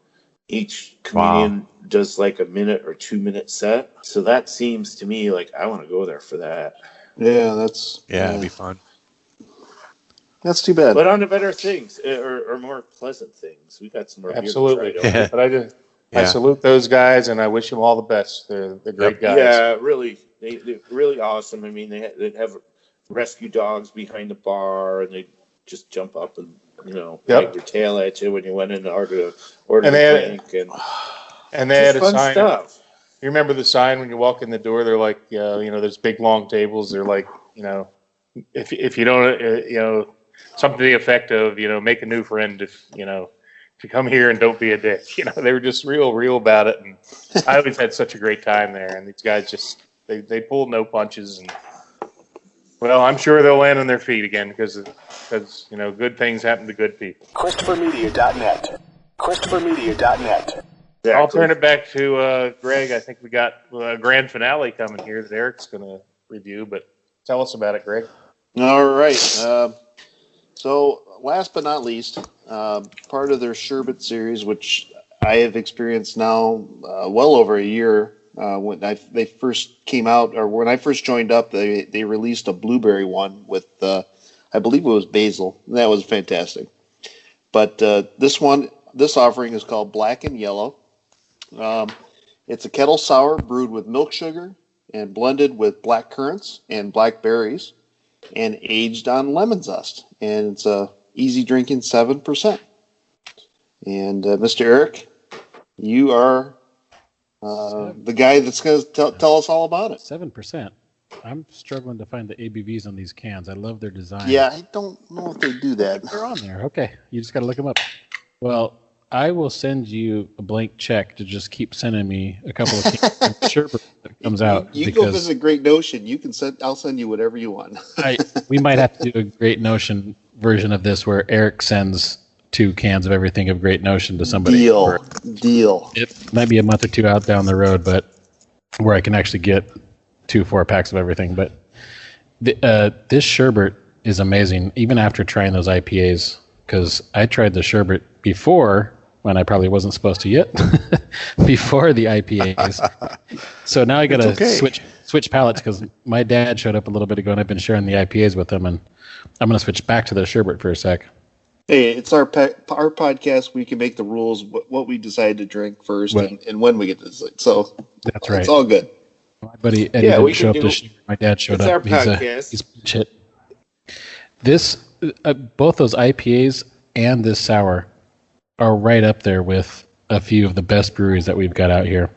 each comedian does like a minute or 2 minute set. So that seems to me like I want to go there for that. Yeah, it'd be fun. That's too bad. But on to better things, or more pleasant things. We got some more. Absolutely. But I salute those guys, and I wish them all the best. They're great guys. Yeah, really, they're really awesome. I mean, they have rescue dogs behind the bar, and they just jump up and wag their tail at you when you went in to order a drink, and they had a fun sign. Stuff. You remember the sign when you walk in the door? They're like, there's big long tables. They're like, if you don't, something to the effect of, make a new friend if you come here and don't be a dick. They were just real about it, and I always had such a great time there. And these guys just they pulled no punches, and well, I'm sure they'll land on their feet again because good things happen to good people. ChristopherMedia.net. ChristopherMedia.net. Exactly. I'll turn it back to Greg. I think we got a grand finale coming here that Eric's going to review, but tell us about it, Greg. All right. So last but not least, part of their sherbet series, which I have experienced now well over a year. When they first came out, or when I first joined up, they released a blueberry one with, I believe it was basil. And that was fantastic. But this offering is called Black and Yellow. It's a kettle sour brewed with milk sugar and blended with black currants and blackberries, and aged on lemon zest. And it's a easy drinking 7%. And Mr. Eric, you are the guy that's going to tell us all about it. 7%. I'm struggling to find the ABVs on these cans. I love their design. Yeah, I don't know if they do that. They're on there. Okay. You just got to look them up. Well, I will send you a blank check to just keep sending me a couple of cans of sherbet that comes out. You go visit Great Notion. I'll send you whatever you want. We might have to do a Great Notion version of this where Eric sends 2 cans of everything of Great Notion to somebody. Deal. It might be a month or 2 out down the road, but where I can actually get 2 4-packs of everything. But this sherbet is amazing, even after trying those IPAs, because I tried the sherbet before, when I probably wasn't supposed to yet, before the IPAs. So now I got to switch palates, because my dad showed up a little bit ago, and I've been sharing the IPAs with him, and I'm going to switch back to the sherbet for a sec. Hey, it's our podcast. We can make the rules what we decide to drink first, and when we get to decide. So that's right. It's all good. My buddy Eddie didn't show up to share. My dad showed up. It's our podcast. He's shit. This, both those IPAs and this sour are right up there with a few of the best breweries that we've got out here,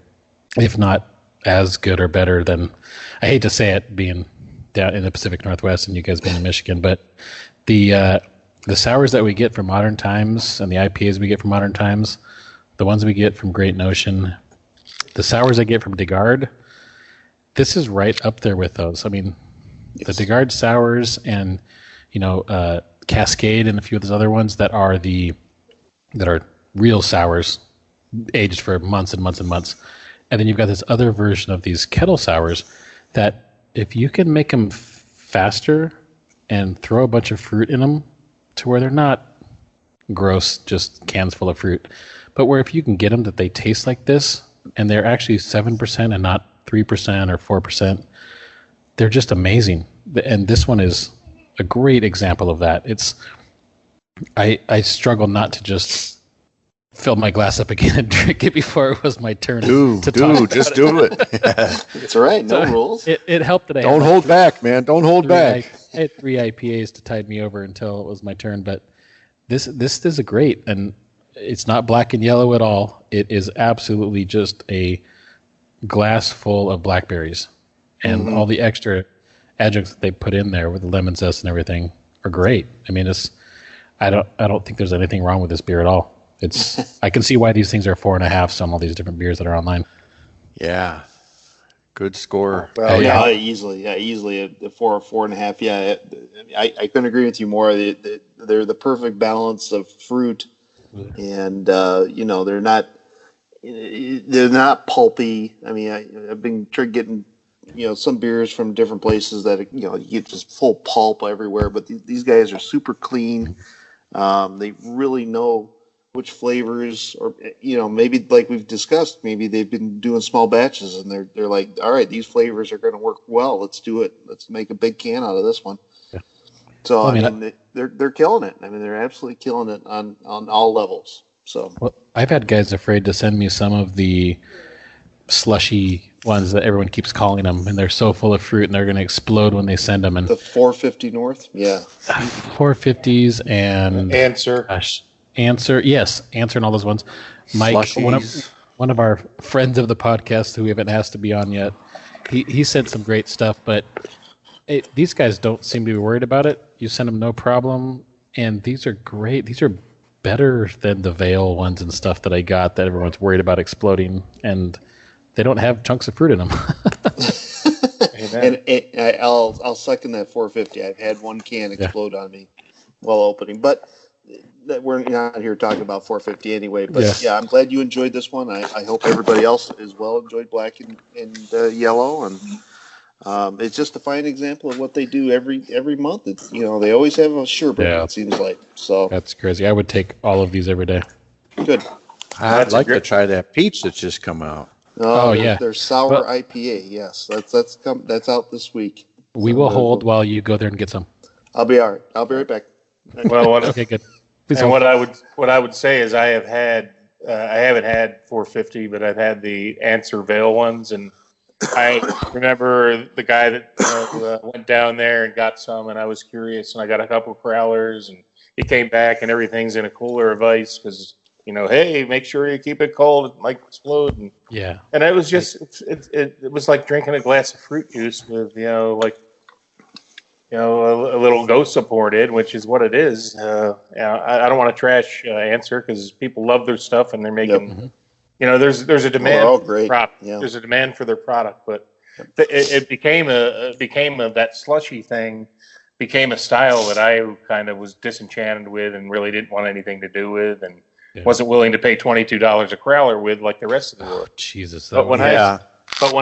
if not as good or better than, I hate to say it, being down in the Pacific Northwest and you guys being in Michigan, but the sours that we get from Modern Times and the IPAs we get from Modern Times, the ones we get from Great Notion, the sours I get from DeGard, this is right up there with those. I mean, the DeGard sours and, Cascade and a few of those other ones that are real sours, aged for months and months and months. And then you've got this other version of these kettle sours that if you can make them faster and throw a bunch of fruit in them to where they're not gross, just cans full of fruit, but where if you can get them that they taste like this and they're actually 7% and not 3% or 4%, they're just amazing. And this one is a great example of that. I struggle not to just fill my glass up again and drink it before it was my turn. Just do it. It's all right. No rules. It helped that I Don't hold back, man. Don't hold back. I had 3 IPAs to tide me over until it was my turn, but this is a great, and it's not black and yellow at all. It is absolutely just a glass full of blackberries, and all the extra adjuncts that they put in there with the lemon zest and everything are great. I mean, I don't think there's anything wrong with this beer at all. I can see why these things are 4.5. Some all these different beers that are online. Yeah, good score. Well, easily a 4 or 4.5. Yeah, I couldn't agree with you more. They're the perfect balance of fruit, and they're not pulpy. I mean, I've been getting some beers from different places that you get just full pulp everywhere, but these guys are super clean. They really know which flavors, or maybe like we've discussed, maybe they've been doing small batches and they're like, all right, these flavors are going to work well. Let's do it. Let's make a big can out of this one. Yeah. So they're killing it. I mean, they're absolutely killing it on all levels. So I've had guys afraid to send me some of the slushy ones that everyone keeps calling them, and they're so full of fruit and they're going to explode when they send them. And the 450 North, 450s and Answer, and all those ones. Mike, one of our friends of the podcast who we haven't asked to be on yet, he sent some great stuff, but these guys don't seem to be worried about it. You send them no problem, and these are great. These are better than the Veil ones and stuff that I got that everyone's worried about exploding, and they don't have chunks of fruit in them. And I'll second that 450. I've had one can explode on me while opening, but we're not here talking about 450 anyway. But I'm glad you enjoyed this one. I hope everybody else as well enjoyed black and yellow, and it's just a fine example of what they do every month. It's they always have a sherbet. It seems like so. That's crazy. I would take all of these every day. Good. I'd like to try that peach that's just come out. There's sour IPA. Yes, that's out this week. We will hold while you go there and get some. I'll be all right. I'll be right back. Well, okay, good. And what I would say is I haven't had 450, but I've had the Answer Veil ones, and I remember the guy that went down there and got some, and I was curious, and I got a couple of growlers, and he came back, and everything's in a cooler of ice because hey, make sure you keep it cold; it might explode. And it was just it was like drinking a glass of fruit juice with a little Ghost poured in, which is what it is. I don't want to trash Answer because people love their stuff and they're making. There's a demand. For their product. Yeah. There's a demand for their product, but it became that slushy thing became a style that I kind of was disenchanted with and really didn't want anything to do with, and wasn't willing to pay $22 a growler with like the rest of the world. Jesus! But when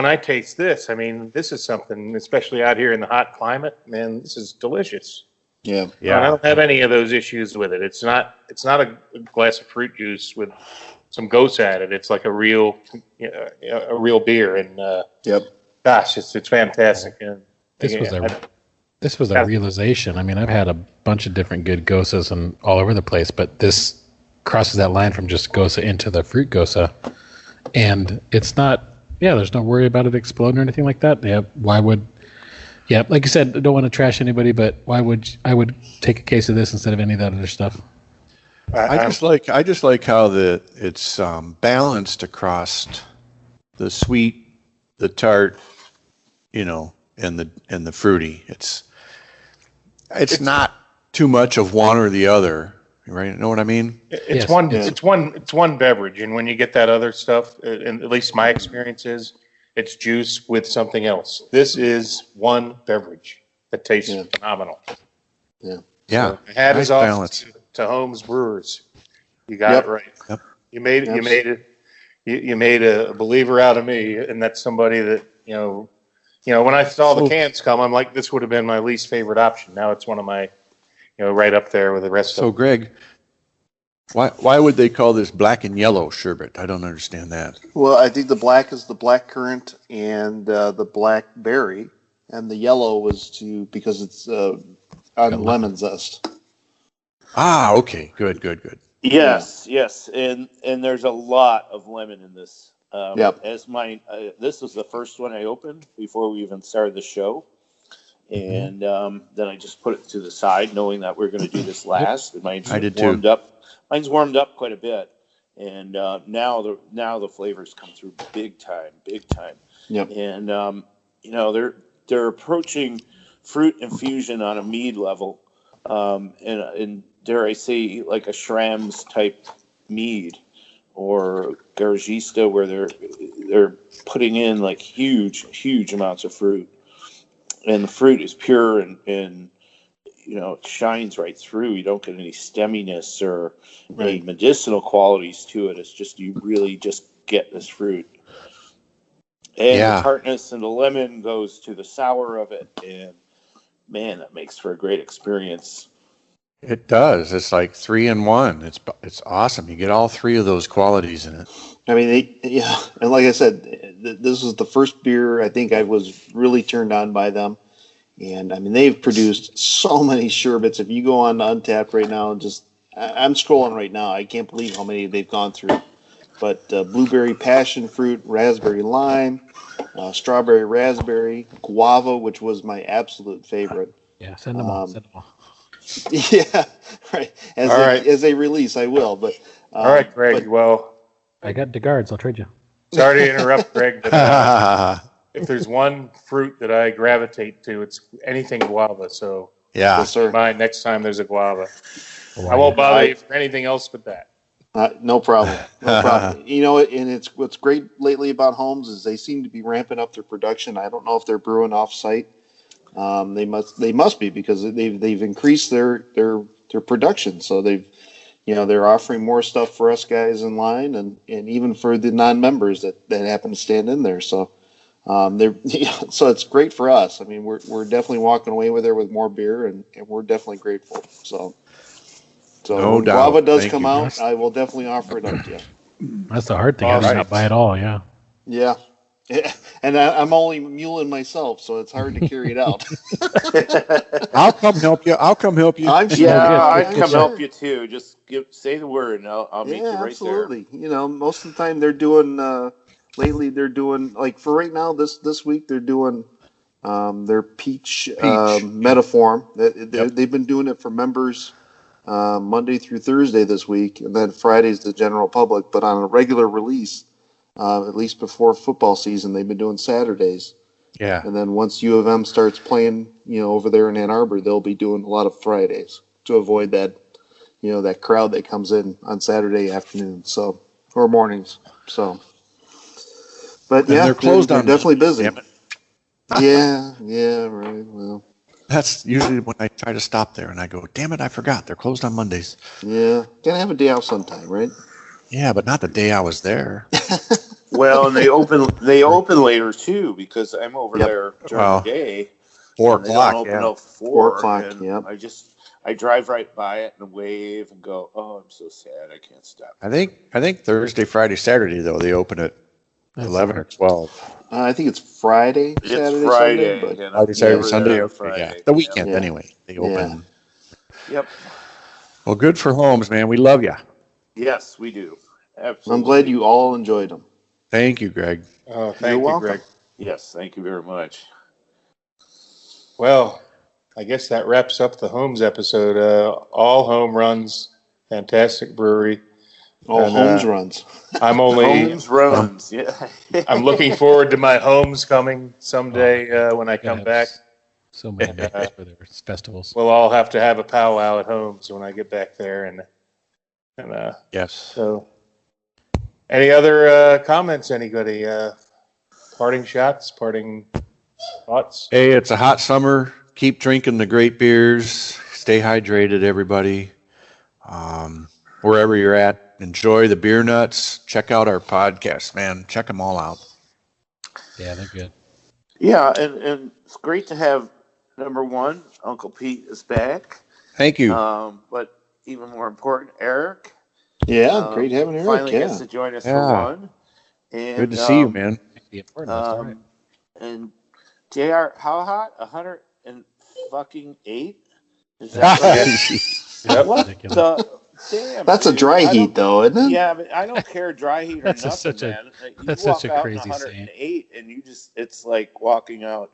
I taste this, I mean, this is something, especially out here in the hot climate, man, this is delicious. Yeah. I don't have any of those issues with it. It's not a glass of fruit juice with some ghosts added. It's like a real beer, and gosh, it's fantastic. And this was a realization. I mean, I've had a bunch of different good gosas and all over the place, but this crosses that line from just gosa into the fruit gosa, and it's not. Yeah, there's no worry about it exploding or anything like that. Yeah, why would? Yeah, like you said, I don't want to trash anybody, but why would I would take a case of this instead of any of that other stuff? I just like how it's balanced across the sweet, the tart, and the fruity. It's not too much of one or the other. Right? You know what I mean? It's one beverage, and when you get that other stuff, and at least my experience is, it's juice with something else. This is one beverage that tastes phenomenal. Yeah. So hat is off to Holmes Brewers. You got it right. Yep. You made a believer out of me, and that's somebody that when I saw the cans come, I'm like, this would have been my least favorite option. Now it's one of my right up there with the rest of them. So, Greg, why would they call this black and yellow sherbet? I don't understand that. Well, I think the black is the black currant and the blackberry, and the yellow was because it's on lemon zest. Ah, okay. Good. Yes, yes, and there's a lot of lemon in this. Yep. As this was the first one I opened before we even started the show, and then I just put it to the side, knowing that we're going to do this last. And mine's I did warmed too. up. Mine's warmed up quite a bit, and now the flavors come through big time. Yep. And they're approaching fruit infusion on a mead level, and dare I say, like a Schramm's type mead or Garagista, where they're putting in like huge amounts of fruit, and the fruit is pure and it shines right through. You don't get any stemminess or any medicinal qualities to it. It's just you really just get this fruit. And the tartness and the lemon goes to the sour of it, and man, that makes for a great experience. It does. It's like 3-in-1. It's awesome. You get all three of those qualities in it. I mean, and like I said, this was the first beer I think I was really turned on by them. And I mean, they've produced so many sherbets. If you go on to Untapped right now, I'm scrolling right now. I can't believe how many they've gone through. But blueberry passion fruit, raspberry lime, strawberry raspberry, guava, which was my absolute favorite. Yeah, send them all. Yeah, right. As they release, I will. But all right, Greg. Well, I got DeGards. I'll trade you. Sorry to interrupt, Greg. But, if there's one fruit that I gravitate to, it's anything guava. So yes, sir. Mine next time there's a guava. I won't bother you for anything else but that. No problem. No problem. And what's great lately about Holmes is they seem to be ramping up their production. I don't know if they're brewing off site. They must be, because they've increased their production. So they're offering more stuff for us guys in line, and even for the non-members that happen to stand in there. So so it's great for us. I mean, we're definitely walking away with there with more beer, and we're definitely grateful. So no when doubt. guava does Thank come you. out, I will definitely offer it up to you. That's the hard thing. I did not buy it all. Yeah. Yeah. And I'm only muling myself, so it's hard to carry it out. I'll come help you. I'm sure. I'd come help you too. Just say the word, and I'll meet you right absolutely. There. Most of the time they're doing. Lately, they're doing, like, for right now, this week they're doing their peach. Metaform. They've been doing it for members Monday through Thursday this week, and then Friday's the general public. But on a regular release, at least before football season, they've been doing Saturdays. Yeah. And then once U of M starts playing, over there in Ann Arbor, they'll be doing a lot of Fridays to avoid that, that crowd that comes in on Saturday afternoons, or mornings. So, but and they're closed they're on definitely busy. Damn it. Yeah, right. Well, that's usually when I try to stop there, and I go, "Damn it, I forgot. They're closed on Mondays." Yeah, gotta have a day off sometime, right? Yeah, but not the day I was there. Well, and they open later too, because I'm over there during the day. 4 o'clock. They don't open till 4 o'clock. And yep. I drive right by it and wave and go, "Oh, I'm so sad. I can't stop." I think Thursday, Friday, Saturday though they open at 11 or 12. I think it's Friday, Saturday, Friday, Sunday, but Friday, Saturday, Sunday. Okay, Friday. yeah, the weekend anyway. They open. Yep. Well, good for Holmes, man. We love you. Yes, we do. Absolutely. I'm glad you all enjoyed them. Thank you, Greg. Oh, thank you, Greg. Yes, thank you very much. Well, I guess that wraps up the Holmes episode. All home runs, fantastic brewery. All Holmes runs. I'm only Holmes runs. Yeah. I'm looking forward to my Holmes coming someday when I come back. So many members for their festivals. We'll all have to have a powwow at Holmes when I get back there, and yes. So, any other comments? Anybody? Parting shots? Parting thoughts? Hey, it's a hot summer. Keep drinking the great beers. Stay hydrated, everybody. Wherever you're at, enjoy the beer nuts. Check out our podcast, man. Check them all out. Yeah, they're good. Yeah, and it's great to have, number one, Uncle Pete is back. Thank you. But even more important, Eric. Yeah, great having Eric. Finally gets to join us for one. And, good to see you, man. And JR, how hot? 108? Is that right? Yep. What the damn. That's a dude. dry heat, though, isn't it? Yeah, but I don't care dry heat or That's nothing, such a- man. You that's walk such a out crazy in 108, and it's like walking out,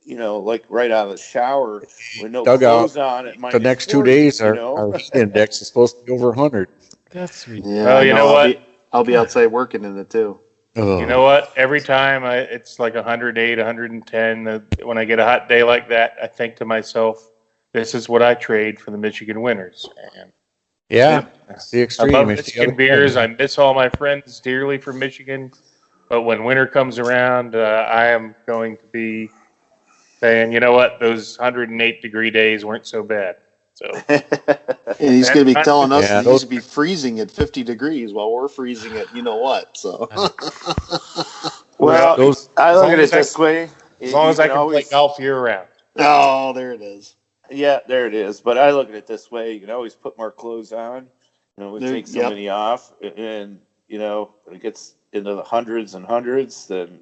like right out of the shower with no Dugout. clothes on. At The next 2 -40, days, you our, know? our heat index is supposed to be over 100. That's ridiculous. Yeah, Well, you no, know what? I'll be outside working in it too. Oh. You know what? Every time it's like 108, 110. When I get a hot day like that, I think to myself, this is what I trade for the Michigan winters. And Yeah, it's the I extreme. love It's the Michigan other beers. I side. miss all my friends dearly from Michigan. But when winter comes around, I am going to be saying, you know what? Those 108-degree days weren't so bad. So And he's going to be telling us Yeah, that he's going to be freezing at 50 degrees while we're freezing at what. So Well, Those- I look at it as I- this way. as long as I can always, play golf year-round. oh, there it is. Yeah, there it is. But I look at it this way: you can always put more clothes on. We There- take so yep. many off, and when it gets into the hundreds and hundreds, then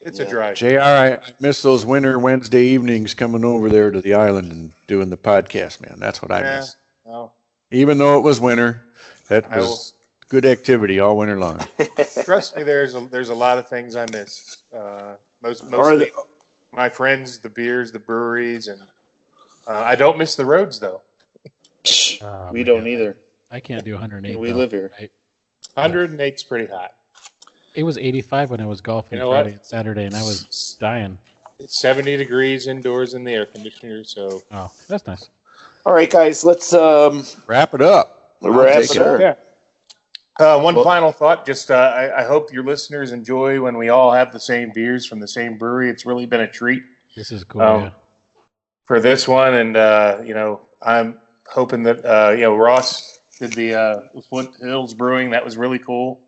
It's Yeah. a dry. JR, I miss those winter Wednesday evenings coming over there to the island and doing the podcast, man. That's what I Yeah, miss. well, Even though it was winter, that I was good activity all winter long. trust me, there's a lot of things I miss. Or Mostly my friends, the beers, the breweries, and I don't miss the roads though. Oh, We my don't God. either. I can't do 108. We though, live here. right? 108's pretty hot. It was 85 when I was golfing You know Friday what? and Saturday, and I was dying. It's 70 degrees indoors in the air conditioner, so Oh, that's nice. all right, guys, let's Wrap it up. wrap take it it. up. yeah. One final thought. Just I hope your listeners enjoy when we all have the same beers from the same brewery. It's really been a treat This is cool. Um, yeah. for this one, and I'm hoping that Ross did the Foothills Brewing. That was really cool.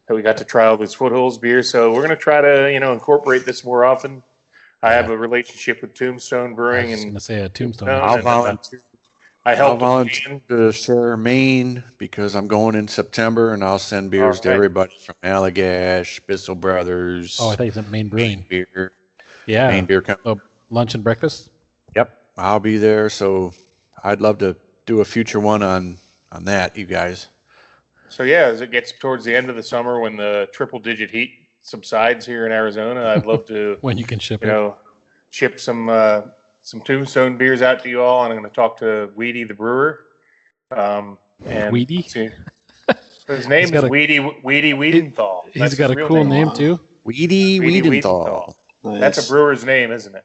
That we got to try all these Foothills beers. So we're going to try to incorporate this more often. I have a relationship with Tombstone I Brewing, was just and gonna say a tombstone. No, I'll and, volunteer. I I'll helped volunteer to share Maine because I'm going in September, and I'll send beers to All right. everybody from Allagash, Bissell Brothers, Oh, I thought you said Maine Brewing. Beer, Yeah. Maine Beer Company. Oh, lunch and breakfast. Yep, I'll be there. So I'd love to do a future one on that, you guys. So yeah, as it gets towards the end of the summer, when the triple-digit heat subsides here in Arizona, I'd love to, When you can ship it. ship some Tombstone beers out to you all. And I'm going to talk to Weedy the brewer. And Weedy? see- his name got is a- Weedy Wiedenthal. He's got a cool name too. Weedy Weedy Wiedenthal. Nice. That's a brewer's name, isn't it?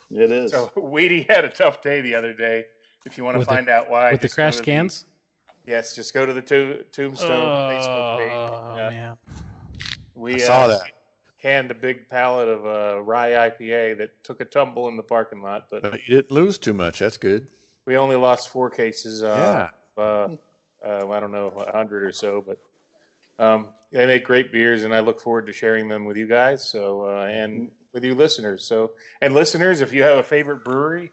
It is. So Weedy had a tough day the other day. If you want to With the- find out why, With the just go crash to cans. Yes, just go to the Tombstone Facebook page. Oh man. We I saw that. canned a big pallet of rye IPA that took a tumble in the parking lot, but But you didn't lose too much. That's good. we only lost 4 cases. Yeah. I don't know, 100 or so, but they make great beers, and I look forward to sharing them with you guys. So and with you listeners. So and listeners, if you have a favorite brewery,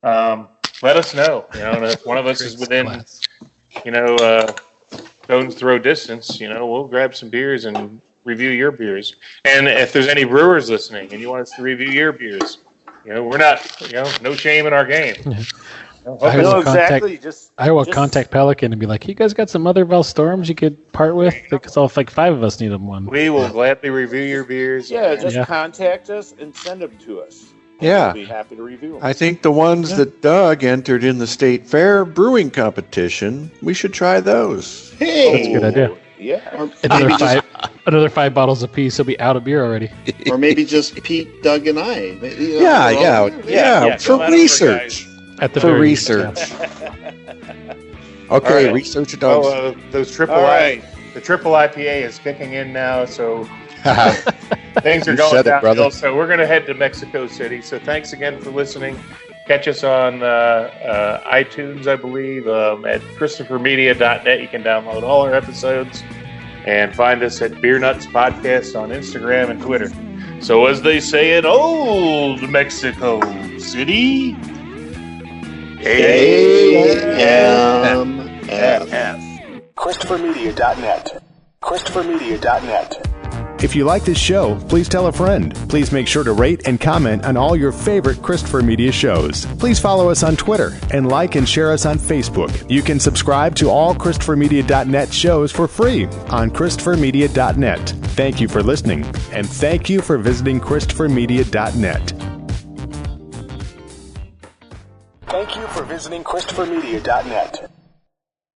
let us know. And if one of us is within, Class. stone's throw distance, we'll grab some beers and review your beers. And if there's any brewers listening and you want us to review your beers, we're not, no shame in our game. I No, will exactly. Just I will just- contact Pelican and be like, "You guys got some other Valstorms you could part with? Because all like 5 of us need them one." We will gladly review your beers. Yeah, just Yeah. contact us and send them to us. Yeah. We'll be happy to review them. I think the ones that Doug entered in the state fair brewing competition, we should try those. Hey, That's a good idea. Yeah. Or Another maybe, just, another 5 bottles apiece. He'll be out of beer already. or maybe just Pete, Doug, and I. Yeah, for come on over, research. At the For very research. All Okay, right. research your dogs. Those triple All right. the triple IPA is kicking in now, so things are You going said it, downhill. brother. So we're going to head to Mexico City. So thanks again for listening. Catch us on iTunes, I believe, at ChristopherMedia.net. You can download all our episodes and find us at Beer Nuts Podcast on Instagram and Twitter. So as they say in old Mexico City, AMF. ChristopherMedia.net. ChristopherMedia.net. If you like this show, please tell a friend. Please make sure to rate and comment on all your favorite Christopher Media shows. Please follow us on Twitter and like and share us on Facebook. You can subscribe to all ChristopherMedia.net shows for free on ChristopherMedia.net. Thank you for listening, and thank you for visiting ChristopherMedia.net. Thank you for visiting ChristopherMedia.net.